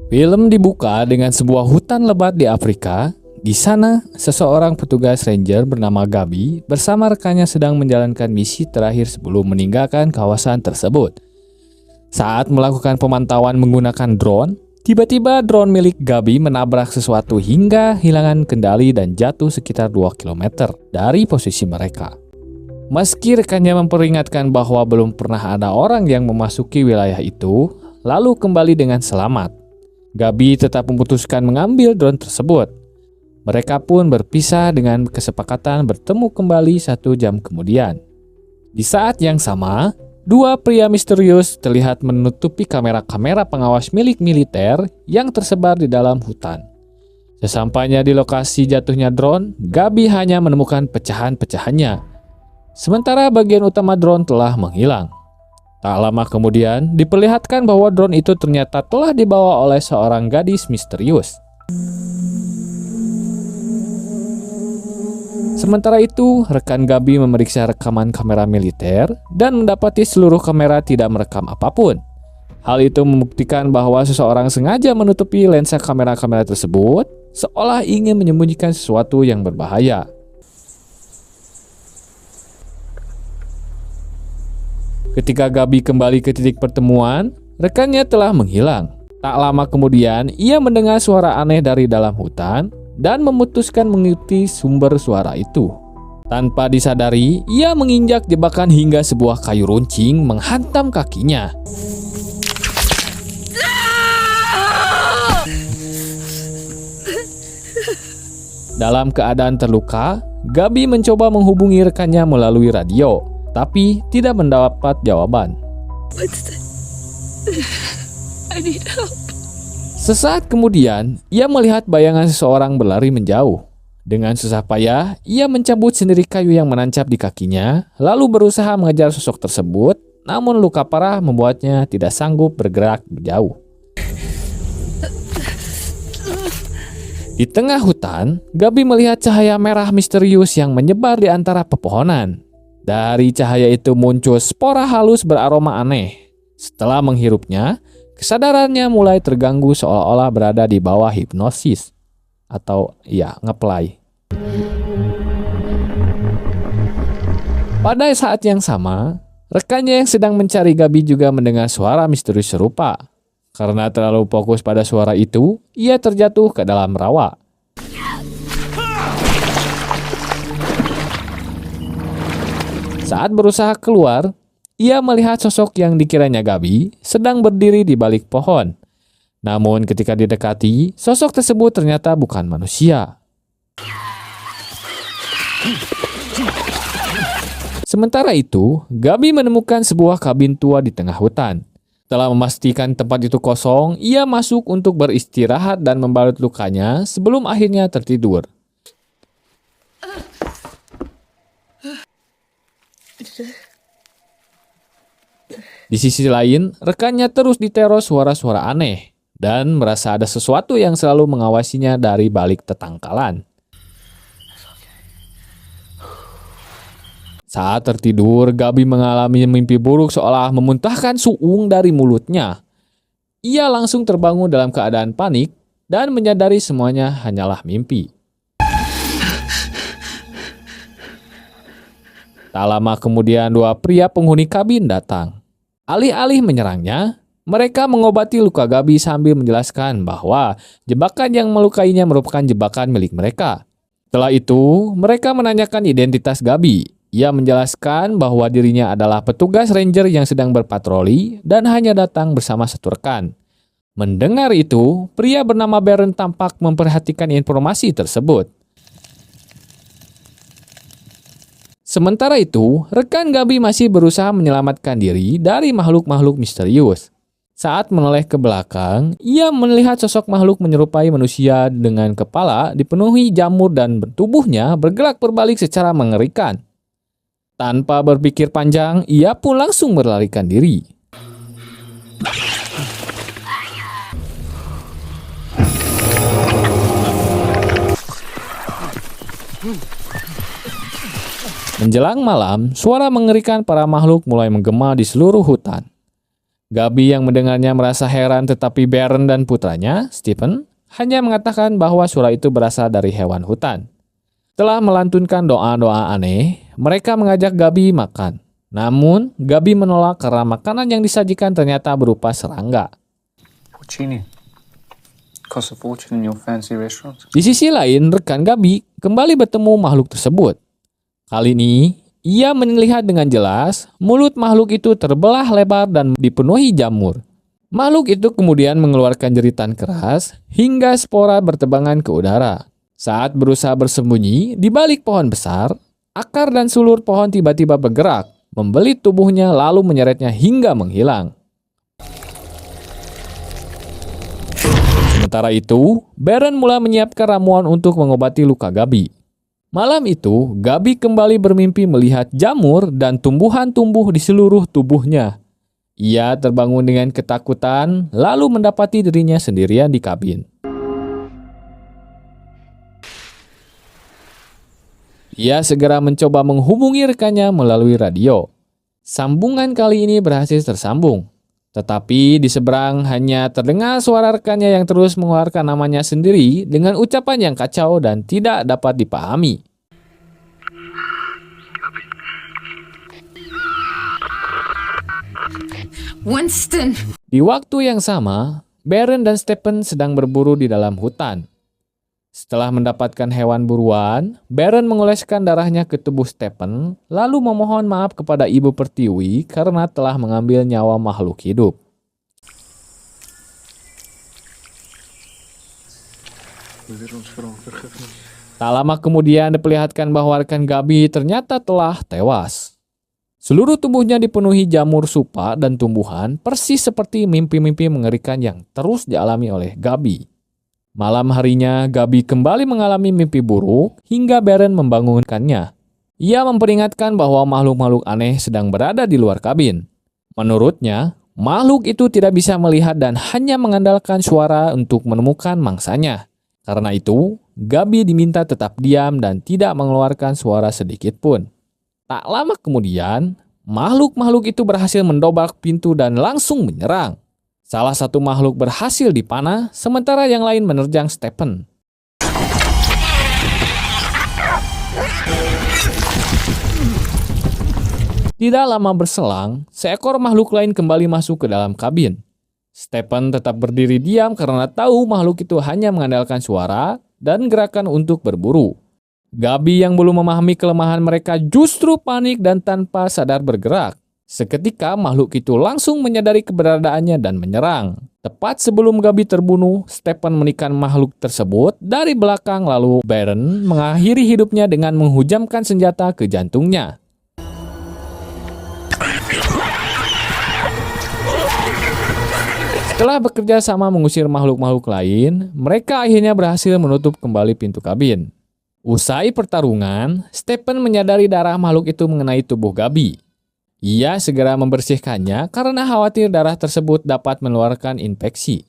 Film dibuka dengan sebuah hutan lebat di Afrika. Di sana, seseorang petugas ranger bernama Gabi bersama rekannya sedang menjalankan misi terakhir sebelum meninggalkan kawasan tersebut. Saat melakukan pemantauan menggunakan drone, tiba-tiba drone milik Gabi menabrak sesuatu hingga hilangan kendali dan jatuh sekitar 2 km dari posisi mereka. Meski rekannya memperingatkan bahwa belum pernah ada orang yang memasuki wilayah itu, lalu kembali dengan selamat, Gabi tetap memutuskan mengambil drone tersebut. Mereka pun berpisah dengan kesepakatan bertemu kembali 1 jam kemudian. Di saat yang sama, 2 pria misterius terlihat menutupi kamera-kamera pengawas milik militer yang tersebar di dalam hutan. Sesampainya di lokasi jatuhnya drone, Gabi hanya menemukan pecahan-pecahannya. Sementara bagian utama drone telah menghilang. Tak lama kemudian, diperlihatkan bahwa drone itu ternyata telah dibawa oleh seorang gadis misterius. Sementara itu, rekan Gabi memeriksa rekaman kamera militer dan mendapati seluruh kamera tidak merekam apapun. Hal itu membuktikan bahwa seseorang sengaja menutupi lensa kamera-kamera tersebut, seolah ingin menyembunyikan sesuatu yang berbahaya. Ketika Gabi kembali ke titik pertemuan, rekannya telah menghilang. Tak lama kemudian, ia mendengar suara aneh dari dalam hutan dan memutuskan mengikuti sumber suara itu. Tanpa disadari, ia menginjak jebakan hingga sebuah kayu runcing menghantam kakinya. Dalam keadaan terluka, Gabi mencoba menghubungi rekannya melalui radio, tapi tidak mendapat jawaban. Sesaat kemudian, ia melihat bayangan seseorang berlari menjauh. Dengan susah payah, ia mencabut sendiri kayu yang menancap di kakinya, lalu berusaha mengejar sosok tersebut, namun luka parah membuatnya tidak sanggup bergerak jauh. Di tengah hutan, Gabi melihat cahaya merah misterius yang menyebar di antara pepohonan. Dari cahaya itu muncul spora halus beraroma aneh. Setelah menghirupnya, kesadarannya mulai terganggu seolah-olah berada di bawah hipnosis atau ngeplay. Pada saat yang sama, rekannya yang sedang mencari Gabi juga mendengar suara misterius serupa. Karena terlalu fokus pada suara itu, ia terjatuh ke dalam rawa. Saat berusaha keluar, ia melihat sosok yang dikiranya Gabi sedang berdiri di balik pohon. Namun ketika didekati, sosok tersebut ternyata bukan manusia. Sementara itu, Gabi menemukan sebuah kabin tua di tengah hutan. Setelah memastikan tempat itu kosong, ia masuk untuk beristirahat dan membalut lukanya sebelum akhirnya tertidur. Di sisi lain, rekannya terus diteror suara-suara aneh dan merasa ada sesuatu yang selalu mengawasinya dari balik tetangkalan. Saat tertidur, Gabi mengalami mimpi buruk seolah memuntahkan suung dari mulutnya. Ia langsung terbangun dalam keadaan panik dan menyadari semuanya hanyalah mimpi. Tak lama kemudian 2 pria penghuni kabin datang. Alih-alih menyerangnya, mereka mengobati luka Gabi sambil menjelaskan bahwa jebakan yang melukainya merupakan jebakan milik mereka. Setelah itu, mereka menanyakan identitas Gabi. Ia menjelaskan bahwa dirinya adalah petugas ranger yang sedang berpatroli dan hanya datang bersama 1 rekan. Mendengar itu, pria bernama Baron tampak memperhatikan informasi tersebut. Sementara itu, rekan Gabi masih berusaha menyelamatkan diri dari makhluk-makhluk misterius. Saat menoleh ke belakang, ia melihat sosok makhluk menyerupai manusia dengan kepala dipenuhi jamur dan tubuhnya bergerak berbalik secara mengerikan. Tanpa berpikir panjang, ia pun langsung melarikan diri. Menjelang malam, suara mengerikan para makhluk mulai menggema di seluruh hutan. Gabi yang mendengarnya merasa heran, tetapi Baron dan putranya, Stephen, hanya mengatakan bahwa suara itu berasal dari hewan hutan. Setelah melantunkan doa-doa aneh, mereka mengajak Gabi makan. Namun, Gabi menolak karena makanan yang disajikan ternyata berupa serangga. Porcini. Cost a fortune in your fancy restaurants. Di sisi lain, rekan Gabi kembali bertemu makhluk tersebut. Kali ini, ia melihat dengan jelas mulut makhluk itu terbelah lebar dan dipenuhi jamur. Makhluk itu kemudian mengeluarkan jeritan keras hingga spora bertebangan ke udara. Saat berusaha bersembunyi di balik pohon besar, akar dan sulur pohon tiba-tiba bergerak, membelit tubuhnya lalu menyeretnya hingga menghilang. Sementara itu, Baron mulai menyiapkan ramuan untuk mengobati luka Gabi. Malam itu, Gabi kembali bermimpi melihat jamur dan tumbuhan tumbuh di seluruh tubuhnya. Ia terbangun dengan ketakutan, lalu mendapati dirinya sendirian di kabin. Ia segera mencoba menghubungi rekannya melalui radio. Sambungan kali ini berhasil tersambung. Tetapi di seberang hanya terdengar suara rekannya yang terus mengeluarkan namanya sendiri dengan ucapan yang kacau dan tidak dapat dipahami. Winston! Di waktu yang sama, Baron dan Stephen sedang berburu di dalam hutan. Setelah mendapatkan hewan buruan, Baron mengoleskan darahnya ke tubuh Stephen, lalu memohon maaf kepada Ibu Pertiwi karena telah mengambil nyawa makhluk hidup. Tak lama kemudian diperlihatkan bahwa rekan Gabi ternyata telah tewas. Seluruh tubuhnya dipenuhi jamur supa dan tumbuhan, persis seperti mimpi-mimpi mengerikan yang terus dialami oleh Gabi. Malam harinya, Gabi kembali mengalami mimpi buruk hingga Baron membangunkannya. Ia memperingatkan bahwa makhluk-makhluk aneh sedang berada di luar kabin. Menurutnya, makhluk itu tidak bisa melihat dan hanya mengandalkan suara untuk menemukan mangsanya. Karena itu, Gabi diminta tetap diam dan tidak mengeluarkan suara sedikit pun. Tak lama kemudian, makhluk-makhluk itu berhasil mendobrak pintu dan langsung menyerang. Salah satu makhluk berhasil dipanah, sementara yang lain menerjang Stephen. Tidak lama berselang, seekor makhluk lain kembali masuk ke dalam kabin. Stephen tetap berdiri diam karena tahu makhluk itu hanya mengandalkan suara dan gerakan untuk berburu. Gabi yang belum memahami kelemahan mereka justru panik dan tanpa sadar bergerak. Seketika makhluk itu langsung menyadari keberadaannya dan menyerang. Tepat sebelum Gabi terbunuh, Stephen menikam makhluk tersebut dari belakang lalu Baron mengakhiri hidupnya dengan menghujamkan senjata ke jantungnya. Setelah bekerja sama mengusir makhluk-makhluk lain, mereka akhirnya berhasil menutup kembali pintu kabin. Usai pertarungan, Stephen menyadari darah makhluk itu mengenai tubuh Gabi. Ia segera membersihkannya karena khawatir darah tersebut dapat mengeluarkan infeksi.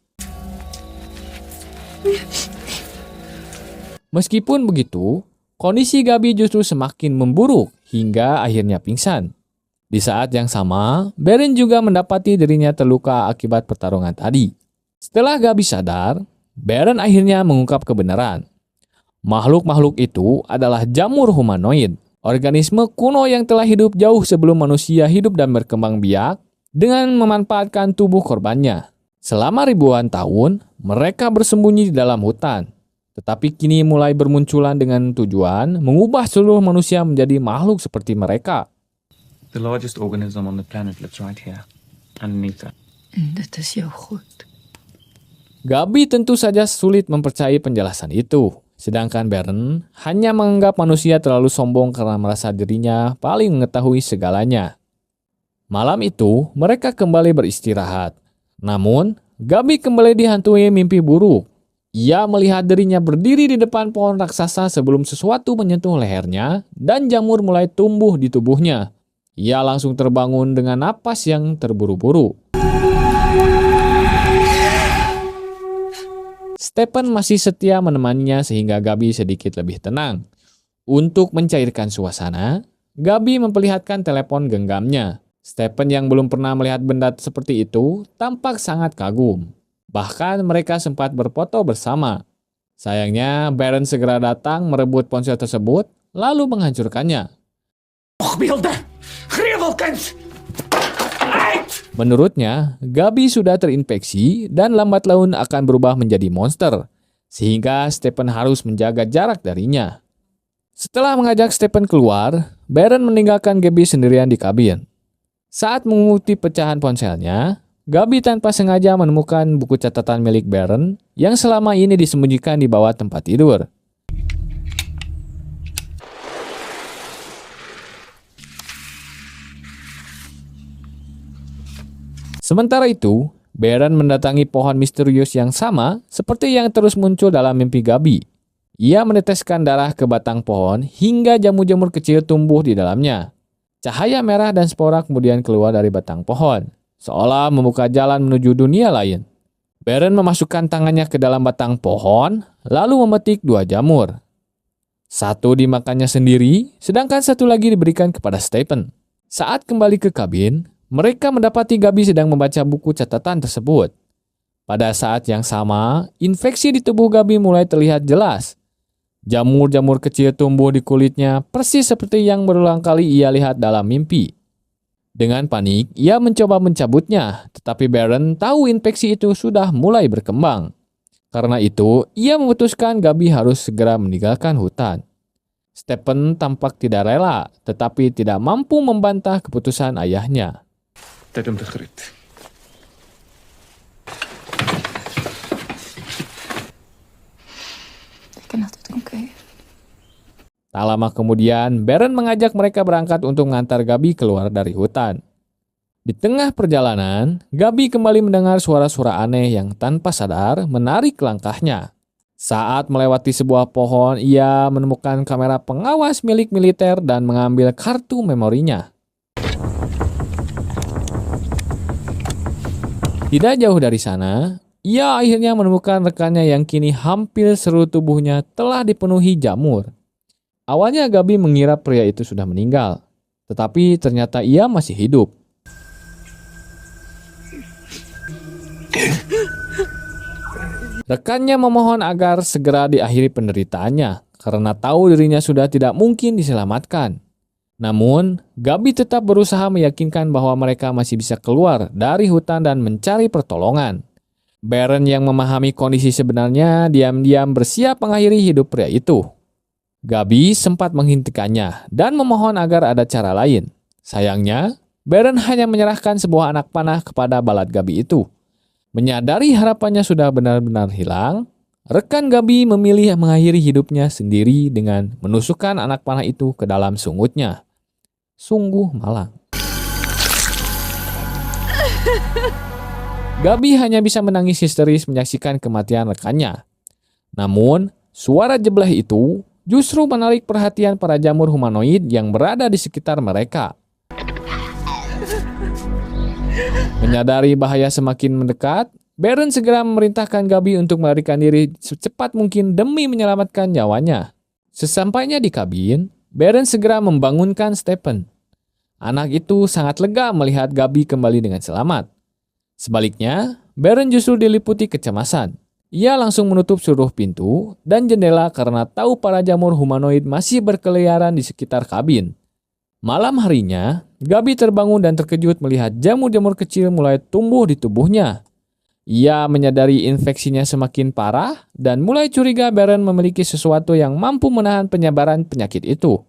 Meskipun begitu, kondisi Gabi justru semakin memburuk hingga akhirnya pingsan. Di saat yang sama, Baron juga mendapati dirinya terluka akibat pertarungan tadi. Setelah Gabi sadar, Baron akhirnya mengungkap kebenaran. Makhluk-makhluk itu adalah jamur humanoid. Organisme kuno yang telah hidup jauh sebelum manusia hidup dan berkembang biak dengan memanfaatkan tubuh korbannya. Selama ribuan tahun, mereka bersembunyi di dalam hutan. Tetapi kini mulai bermunculan dengan tujuan mengubah seluruh manusia menjadi makhluk seperti mereka. The largest organism on the planet lives right here, underneath that. Dit is jou goed. Gabi tentu saja sulit mempercayai penjelasan itu. Sedangkan Baron hanya menganggap manusia terlalu sombong karena merasa dirinya paling mengetahui segalanya. Malam itu, mereka kembali beristirahat. Namun, Gabi kembali dihantui mimpi buruk. Ia melihat dirinya berdiri di depan pohon raksasa sebelum sesuatu menyentuh lehernya dan jamur mulai tumbuh di tubuhnya. Ia langsung terbangun dengan napas yang terburu-buru. Stephen masih setia menemaninya sehingga Gabi sedikit lebih tenang. Untuk mencairkan suasana, Gabi memperlihatkan telepon genggamnya. Stephen yang belum pernah melihat benda seperti itu tampak sangat kagum. Bahkan mereka sempat berfoto bersama. Sayangnya, Baron segera datang merebut ponsel tersebut, lalu menghancurkannya. Menurutnya, Gabi sudah terinfeksi dan lambat laun akan berubah menjadi monster, sehingga Stephen harus menjaga jarak darinya. Setelah mengajak Stephen keluar, Baron meninggalkan Gabi sendirian di kabin. Saat menguntit pecahan ponselnya, Gabi tanpa sengaja menemukan buku catatan milik Baron yang selama ini disembunyikan di bawah tempat tidur. Sementara itu, Baron mendatangi pohon misterius yang sama seperti yang terus muncul dalam mimpi Gabi. Ia meneteskan darah ke batang pohon hingga jamur-jamur kecil tumbuh di dalamnya. Cahaya merah dan spora kemudian keluar dari batang pohon, seolah membuka jalan menuju dunia lain. Baron memasukkan tangannya ke dalam batang pohon, lalu memetik 2 jamur. Satu dimakannya sendiri, sedangkan satu lagi diberikan kepada Stephen. Saat kembali ke kabin, mereka mendapati Gabi sedang membaca buku catatan tersebut. Pada saat yang sama, infeksi di tubuh Gabi mulai terlihat jelas. Jamur-jamur kecil tumbuh di kulitnya persis seperti yang berulang kali ia lihat dalam mimpi. Dengan panik, ia mencoba mencabutnya, tetapi Baron tahu infeksi itu sudah mulai berkembang. Karena itu, ia memutuskan Gabi harus segera meninggalkan hutan. Stephen tampak tidak rela, tetapi tidak mampu membantah keputusan ayahnya. Tak lama kemudian, Baron mengajak mereka berangkat untuk mengantar Gabi keluar dari hutan. Di tengah perjalanan, Gabi kembali mendengar suara-suara aneh yang tanpa sadar menarik langkahnya. Saat melewati sebuah pohon, ia menemukan kamera pengawas milik militer dan mengambil kartu memorinya. Tidak jauh dari sana, ia akhirnya menemukan rekannya yang kini hampir seluruh tubuhnya telah dipenuhi jamur. Awalnya Gabi mengira pria itu sudah meninggal, tetapi ternyata ia masih hidup. Rekannya memohon agar segera diakhiri penderitaannya karena tahu dirinya sudah tidak mungkin diselamatkan. Namun, Gabi tetap berusaha meyakinkan bahwa mereka masih bisa keluar dari hutan dan mencari pertolongan. Baron yang memahami kondisi sebenarnya diam-diam bersiap mengakhiri hidup pria itu. Gabi sempat menghentikannya dan memohon agar ada cara lain. Sayangnya, Baron hanya menyerahkan sebuah anak panah kepada balat Gabi itu. Menyadari harapannya sudah benar-benar hilang, rekan Gabi memilih mengakhiri hidupnya sendiri dengan menusukkan anak panah itu ke dalam sungutnya. Sungguh malang. Gabi hanya bisa menangis histeris menyaksikan kematian rekannya. Namun, suara jebleh itu justru menarik perhatian para jamur humanoid yang berada di sekitar mereka. Menyadari bahaya semakin mendekat, Baron segera memerintahkan Gabi untuk melarikan diri secepat mungkin demi menyelamatkan nyawanya. Sesampainya di kabin, Baron segera membangunkan Stephen. Anak itu sangat lega melihat Gabi kembali dengan selamat. Sebaliknya, Baron justru diliputi kecemasan. Ia langsung menutup seluruh pintu dan jendela karena tahu para jamur humanoid masih berkeliaran di sekitar kabin. Malam harinya, Gabi terbangun dan terkejut melihat jamur-jamur kecil mulai tumbuh di tubuhnya. Ia menyadari infeksinya semakin parah dan mulai curiga Baron memiliki sesuatu yang mampu menahan penyebaran penyakit itu.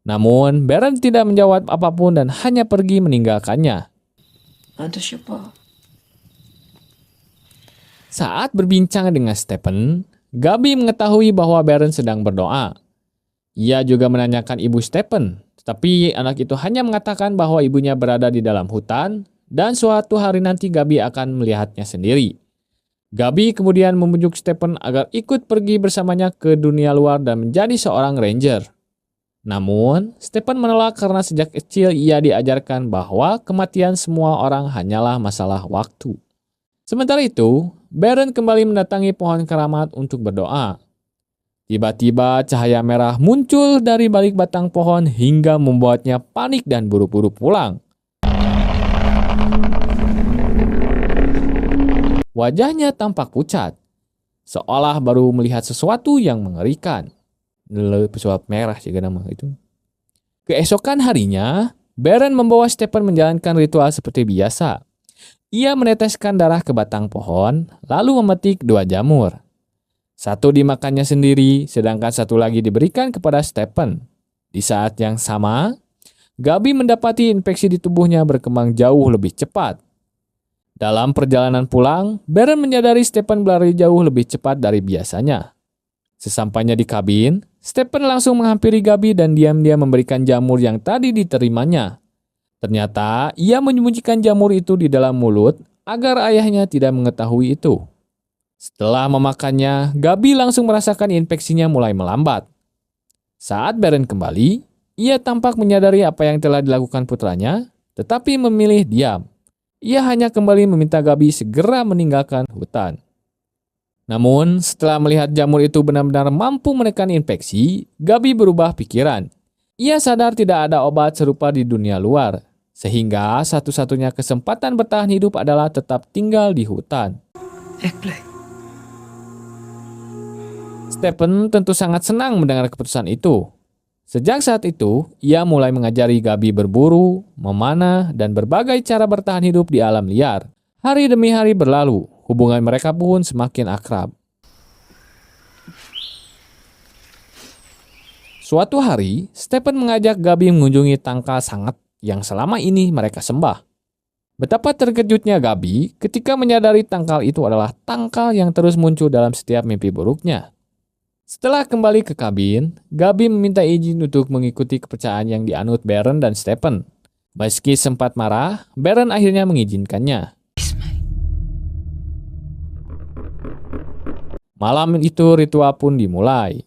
Namun, Baron tidak menjawab apapun dan hanya pergi meninggalkannya. Saat berbincang dengan Stephen, Gabi mengetahui bahwa Baron sedang berdoa. Ia juga menanyakan ibu Stephen, tetapi anak itu hanya mengatakan bahwa ibunya berada di dalam hutan dan suatu hari nanti Gabi akan melihatnya sendiri. Gabi kemudian membujuk Stephen agar ikut pergi bersamanya ke dunia luar dan menjadi seorang ranger. Namun, Stephen menolak karena sejak kecil ia diajarkan bahwa kematian semua orang hanyalah masalah waktu. Sementara itu, Baron kembali mendatangi pohon keramat untuk berdoa. Tiba-tiba cahaya merah muncul dari balik batang pohon hingga membuatnya panik dan buru-buru pulang. Wajahnya tampak pucat, seolah baru melihat sesuatu yang mengerikan. Pesuap merah sih nama itu. Keesokan harinya, Baron membawa Stephen menjalankan ritual seperti biasa. Ia meneteskan darah ke batang pohon, lalu memetik 2 jamur. Satu dimakannya sendiri, sedangkan satu lagi diberikan kepada Stephen. Di saat yang sama, Gabi mendapati infeksi di tubuhnya berkembang jauh lebih cepat. Dalam perjalanan pulang, Baron menyadari Stephen berlari jauh lebih cepat dari biasanya. Sesampainya di kabin, Stephen langsung menghampiri Gabi dan diam-diam memberikan jamur yang tadi diterimanya. Ternyata, ia menyembunyikan jamur itu di dalam mulut agar ayahnya tidak mengetahui itu. Setelah memakannya, Gabi langsung merasakan infeksinya mulai melambat. Saat Baron kembali, ia tampak menyadari apa yang telah dilakukan putranya, tetapi memilih diam. Ia hanya kembali meminta Gabi segera meninggalkan hutan. Namun, setelah melihat jamur itu benar-benar mampu menekan infeksi, Gabi berubah pikiran. Ia sadar tidak ada obat serupa di dunia luar, sehingga satu-satunya kesempatan bertahan hidup adalah tetap tinggal di hutan. Ekblij. Stephen tentu sangat senang mendengar keputusan itu. Sejak saat itu, ia mulai mengajari Gabi berburu, memanah, dan berbagai cara bertahan hidup di alam liar. Hari demi hari berlalu, hubungan mereka pun semakin akrab. Suatu hari, Stephen mengajak Gabi mengunjungi tangkal sangat yang selama ini mereka sembah. Betapa terkejutnya Gabi ketika menyadari tangkal itu adalah tangkal yang terus muncul dalam setiap mimpi buruknya. Setelah kembali ke kabin, Gabi meminta izin untuk mengikuti kepercayaan yang dianut Baron dan Stephen. Meski sempat marah, Baron akhirnya mengizinkannya. Malam itu ritual pun dimulai.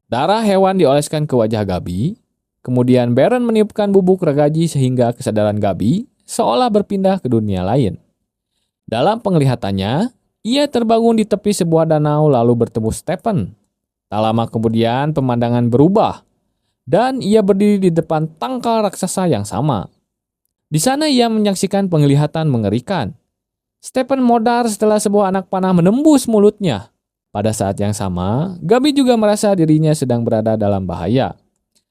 Darah hewan dioleskan ke wajah Gabi, kemudian Baron meniupkan bubuk ragaji sehingga kesadaran Gabi seolah berpindah ke dunia lain. Dalam penglihatannya, ia terbangun di tepi sebuah danau lalu bertemu Stephen. Tak lama kemudian pemandangan berubah, dan ia berdiri di depan tangkal raksasa yang sama. Di sana ia menyaksikan penglihatan mengerikan. Stephen modar setelah sebuah anak panah menembus mulutnya. Pada saat yang sama, Gabi juga merasa dirinya sedang berada dalam bahaya.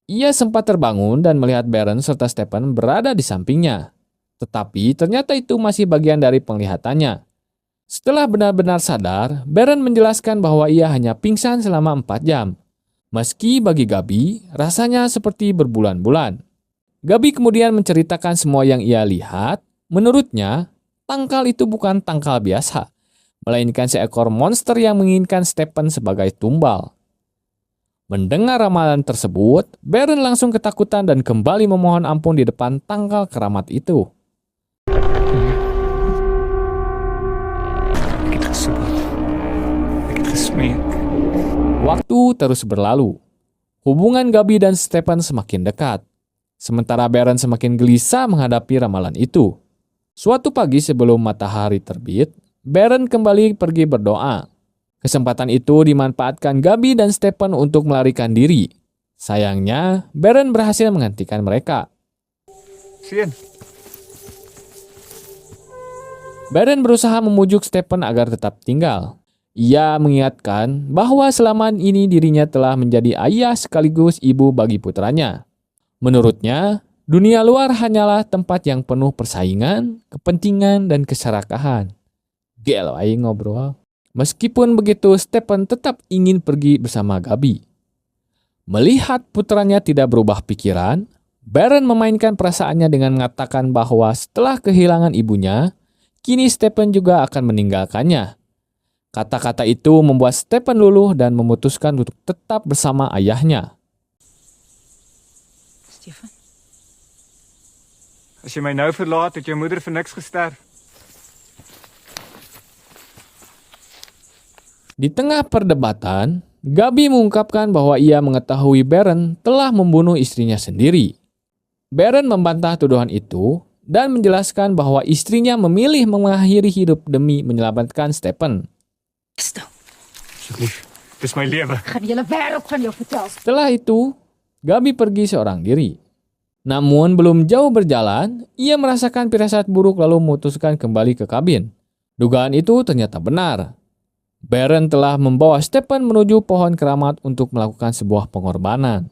Ia sempat terbangun dan melihat Baron serta Stephen berada di sampingnya. Tetapi ternyata itu masih bagian dari penglihatannya. Setelah benar-benar sadar, Baron menjelaskan bahwa ia hanya pingsan selama 4 jam. Meski bagi Gabi, rasanya seperti berbulan-bulan. Gabi kemudian menceritakan semua yang ia lihat. Menurutnya, tangkal itu bukan tangkal biasa, melainkan seekor monster yang menginginkan Stephen sebagai tumbal. Mendengar ramalan tersebut, Baron langsung ketakutan dan kembali memohon ampun di depan tangkal keramat itu. Waktu terus berlalu. Hubungan Gabi dan Stephen semakin dekat. Sementara Baron semakin gelisah menghadapi ramalan itu. Suatu pagi sebelum matahari terbit, Baron kembali pergi berdoa. Kesempatan itu dimanfaatkan Gabi dan Stephen untuk melarikan diri. Sayangnya, Baron berhasil menghentikan mereka. Sien. Baron berusaha memujuk Stephen agar tetap tinggal. Ia mengingatkan bahwa selama ini dirinya telah menjadi ayah sekaligus ibu bagi putranya. Menurutnya, dunia luar hanyalah tempat yang penuh persaingan, kepentingan, dan keserakahan. Gelo aing ngobrol. Meskipun begitu, Stephen tetap ingin pergi bersama Gabi. Melihat putranya tidak berubah pikiran, Baron memainkan perasaannya dengan mengatakan bahwa setelah kehilangan ibunya, kini Stephen juga akan meninggalkannya. Kata-kata itu membuat Stephen luluh dan memutuskan untuk tetap bersama ayahnya. Stefan? As jy my nou verlaat, het jou moeder vir niks gesterf. Di tengah perdebatan, Gabi mengungkapkan bahwa ia mengetahui Baron telah membunuh istrinya sendiri. Baron membantah tuduhan itu dan menjelaskan bahwa istrinya memilih mengakhiri hidup demi menyelamatkan Stephen. Stil. Asseblief, dis my lewe. Ek gaan die hele wêreld van jou vertel. Setelah itu, Gabi pergi seorang diri. Namun belum jauh berjalan, ia merasakan firasat buruk lalu memutuskan kembali ke kabin. Dugaan itu ternyata benar. Baron telah membawa Stephen menuju pohon keramat untuk melakukan sebuah pengorbanan.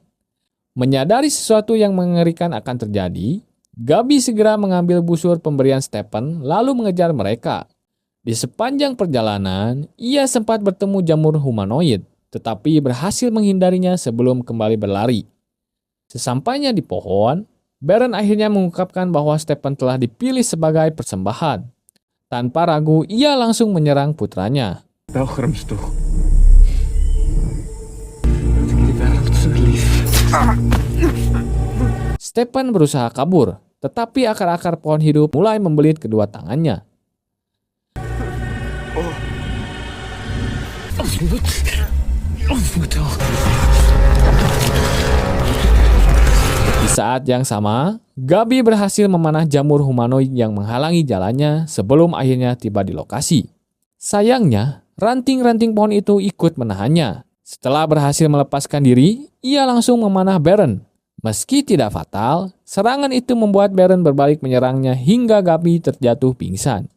Menyadari sesuatu yang mengerikan akan terjadi, Gabi segera mengambil busur pemberian Stephen lalu mengejar mereka. Di sepanjang perjalanan, ia sempat bertemu jamur humanoid, tetapi berhasil menghindarinya sebelum kembali berlari. Sesampainya di pohon, Baron akhirnya mengungkapkan bahwa Stephen telah dipilih sebagai persembahan. Tanpa ragu, ia langsung menyerang putranya. Stephen berusaha kabur, tetapi akar-akar pohon hidup mulai membelit kedua tangannya. Di saat yang sama, Gabi berhasil memanah jamur humanoid yang menghalangi jalannya sebelum akhirnya tiba di lokasi. Sayangnya, ranting-ranting pohon itu ikut menahannya. Setelah berhasil melepaskan diri, ia langsung memanah Baron. Meski tidak fatal, serangan itu membuat Baron berbalik menyerangnya hingga Gabi terjatuh pingsan.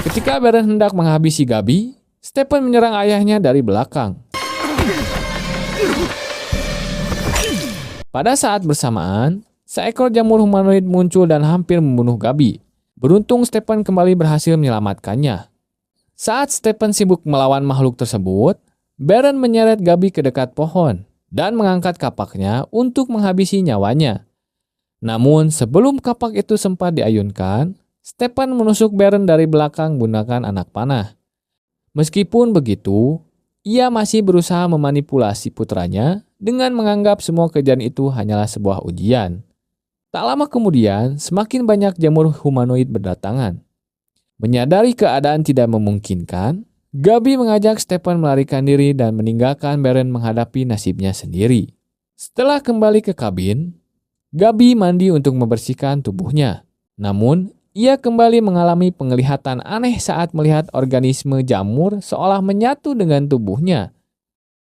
Ketika Baron hendak menghabisi Gabi, Stephen menyerang ayahnya dari belakang. Pada saat bersamaan, seekor jamur humanoid muncul dan hampir membunuh Gabi. Beruntung Stephen kembali berhasil menyelamatkannya. Saat Stephen sibuk melawan makhluk tersebut, Baron menyeret Gabi ke dekat pohon dan mengangkat kapaknya untuk menghabisi nyawanya. Namun sebelum kapak itu sempat diayunkan, Stephen menusuk Baron dari belakang menggunakan anak panah. Meskipun begitu, ia masih berusaha memanipulasi putranya dengan menganggap semua kejadian itu hanyalah sebuah ujian. Tak lama kemudian, semakin banyak jamur humanoid berdatangan. Menyadari keadaan tidak memungkinkan, Gabi mengajak Stephen melarikan diri dan meninggalkan Baron menghadapi nasibnya sendiri. Setelah kembali ke kabin, Gabi mandi untuk membersihkan tubuhnya. Namun, ia kembali mengalami penglihatan aneh saat melihat organisme jamur seolah menyatu dengan tubuhnya.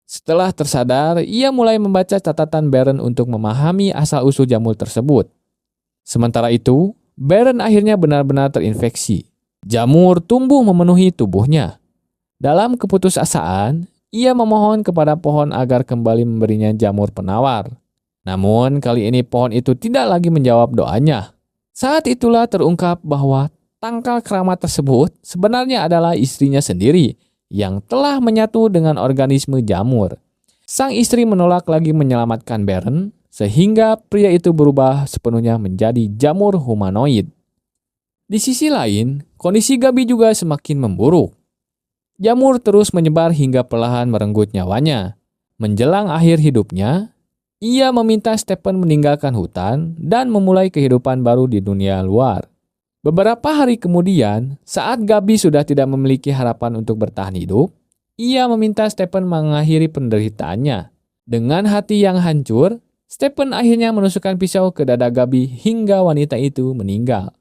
Setelah tersadar, ia mulai membaca catatan Baron untuk memahami asal-usul jamur tersebut. Sementara itu, Baron akhirnya benar-benar terinfeksi. Jamur tumbuh memenuhi tubuhnya. Dalam keputusasaan, ia memohon kepada pohon agar kembali memberinya jamur penawar. Namun, kali ini pohon itu tidak lagi menjawab doanya. Saat itulah terungkap bahwa tangkal keramat tersebut sebenarnya adalah istrinya sendiri yang telah menyatu dengan organisme jamur. Sang istri menolak lagi menyelamatkan Baron, sehingga pria itu berubah sepenuhnya menjadi jamur humanoid. Di sisi lain, kondisi Gabi juga semakin memburuk. Jamur terus menyebar hingga perlahan merenggut nyawanya. Menjelang akhir hidupnya, ia meminta Stephen meninggalkan hutan dan memulai kehidupan baru di dunia luar. Beberapa hari kemudian, saat Gabi sudah tidak memiliki harapan untuk bertahan hidup, ia meminta Stephen mengakhiri penderitaannya. Dengan hati yang hancur, Stephen akhirnya menusukkan pisau ke dada Gabi hingga wanita itu meninggal.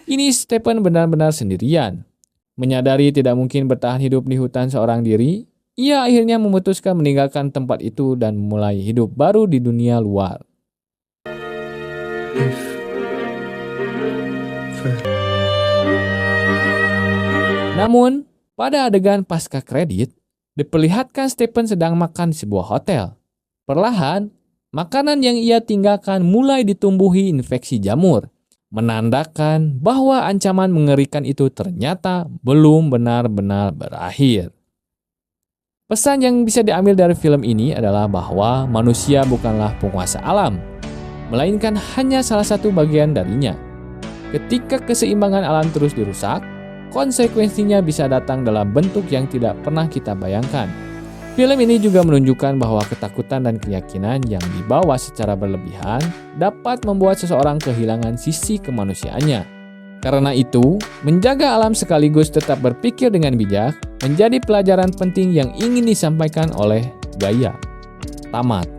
Ini Stephen benar-benar sendirian. Menyadari tidak mungkin bertahan hidup di hutan seorang diri, ia akhirnya memutuskan meninggalkan tempat itu dan memulai hidup baru di dunia luar. Namun, pada adegan pasca kredit, diperlihatkan Stephen sedang makan di sebuah hotel. Perlahan, makanan yang ia tinggalkan mulai ditumbuhi infeksi jamur, menandakan bahwa ancaman mengerikan itu ternyata belum benar-benar berakhir. Pesan yang bisa diambil dari film ini adalah bahwa manusia bukanlah penguasa alam, melainkan hanya salah satu bagian darinya. Ketika keseimbangan alam terus dirusak, konsekuensinya bisa datang dalam bentuk yang tidak pernah kita bayangkan. Film ini juga menunjukkan bahwa ketakutan dan keyakinan yang dibawa secara berlebihan dapat membuat seseorang kehilangan sisi kemanusiaannya. Karena itu, menjaga alam sekaligus tetap berpikir dengan bijak menjadi pelajaran penting yang ingin disampaikan oleh Gaia. Tamat.